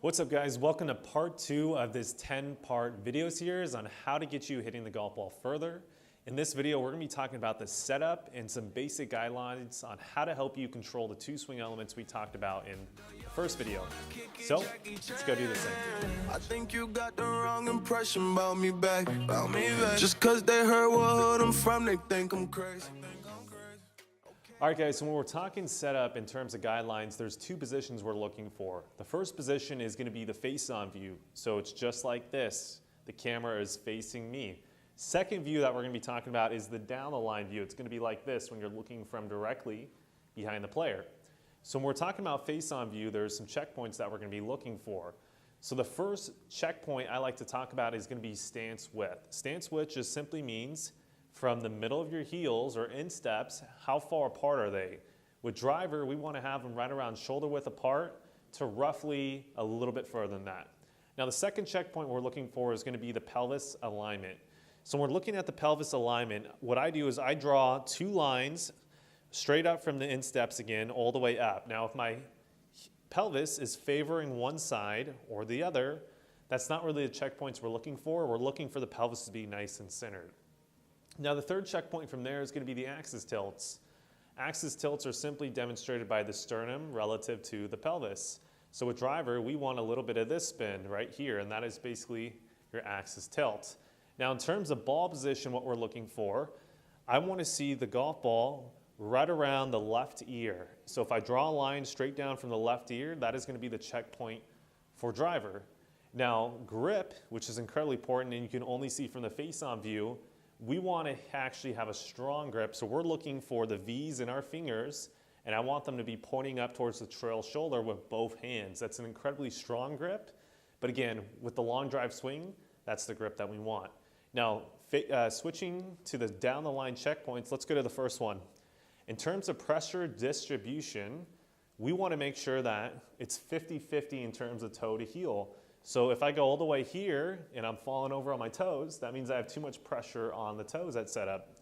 What's up guys, welcome to part 2 of this 10-part video series on how to get you hitting the golf ball further. In this video, we're going to be talking about the setup and some basic guidelines on how to help you control the two swing elements we talked about in the first video. So, let's go do this thing. I think you got the wrong impression about me back. Just cause they heard what hood I'm from, they think I'm crazy. Alright guys, so when we're talking setup in terms of guidelines, there's two positions we're looking for. The first position is going to be the face-on view. So it's just like this. The camera is facing me. Second view that we're going to be talking about is the down the line view. It's going to be like this when you're looking from directly behind the player. So when we're talking about face-on view, there's some checkpoints that we're going to be looking for. So the first checkpoint I like to talk about is going to be stance width. Stance width just simply means from the middle of your heels or insteps, how far apart are they? With driver, we want to have them right around shoulder width apart to roughly a little bit further than that. Now the second checkpoint we're looking for is going to be the pelvis alignment. So when we're looking at the pelvis alignment, what I do is I draw two lines straight up from the insteps again, all the way up. Now if my pelvis is favoring one side or the other, that's not really the checkpoints we're looking for. We're looking for the pelvis to be nice and centered. Now the third checkpoint from there is going to be the axis tilts. Axis tilts are simply demonstrated by the sternum relative to the pelvis. So with driver, we want a little bit of this spin right here, and that is basically your axis tilt. Now in terms of ball position, what we're looking for, I want to see the golf ball right around the left ear. So if I draw a line straight down from the left ear, that is going to be the checkpoint for driver. Now grip, which is incredibly important and you can only see from the face-on view, we want to actually have a strong grip, so we're looking for the V's in our fingers, and I want them to be pointing up towards the trail shoulder with both hands. That's an incredibly strong grip, but again, with the long drive swing, that's the grip that we want. Now, switching to the down the line checkpoints, let's go to the first one. In terms of pressure distribution, we want to make sure that it's 50-50 in terms of toe to heel. So if I go all the way here and I'm falling over on my toes, that means I have too much pressure on the toes at setup.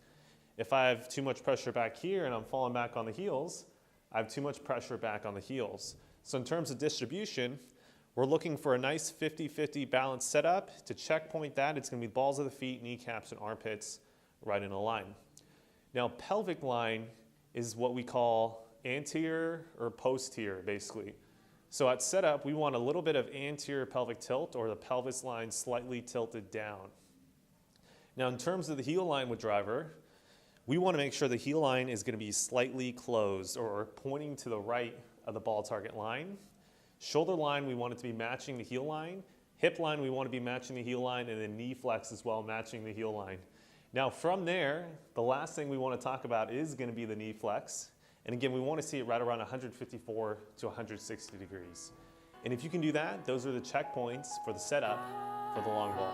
If I have too much pressure back here and I'm falling back on the heels, I have too much pressure back on the heels. So in terms of distribution, we're looking for a nice 50-50 balanced setup. To checkpoint that, it's going to be balls of the feet, kneecaps, and armpits right in a line. Now pelvic line is what we call anterior or posterior basically. So at setup, we want a little bit of anterior pelvic tilt or the pelvis line slightly tilted down. Now in terms of the heel line with driver, we want to make sure the heel line is going to be slightly closed or pointing to the right of the ball target line. Shoulder line, we want it to be matching the heel line. Hip line, we want to be matching the heel line, and then knee flex as well, matching the heel line. Now from there, the last thing we want to talk about is going to be the knee flex. And again, we want to see it right around 154 to 160 degrees. And if you can do that, those are the checkpoints for the setup for the long ball.